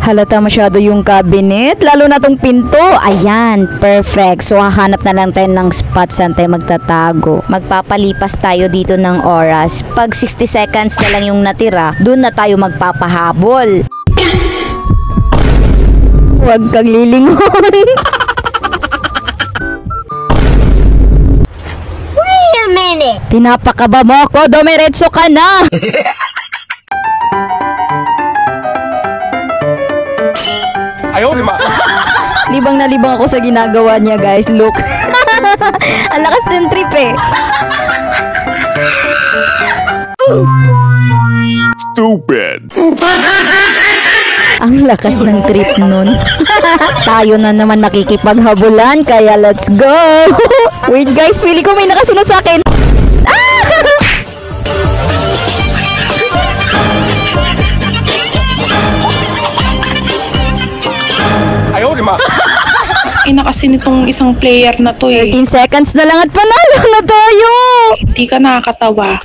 Halata masyado yung cabinet, lalo na tong pinto. Ayan, perfect. So hahanap na lang tayo ng spot saan tayo magtatago. Magpapalipas tayo dito ng oras. Pag 60 seconds na lang yung natira, dun na tayo magpapahabol. Huwag kang lilingon. Wait a minute. Pinapakaba mo ako, dumiretso ka na. Ayaw, di ba? Libang na libang ako sa ginagawa niya, guys. Look. Ang lakas ng trip eh. Stupid. Ang lakas ng trip nun. Tayo na naman makikipaghabulan, kaya let's go. Wait guys, feeling ko may nakasunod sa akin. Ayaw, di ba? Ina kasi nitong isang player na to eh. 13 seconds na lang at panalo na tayo. Hindi ka nakakatawa.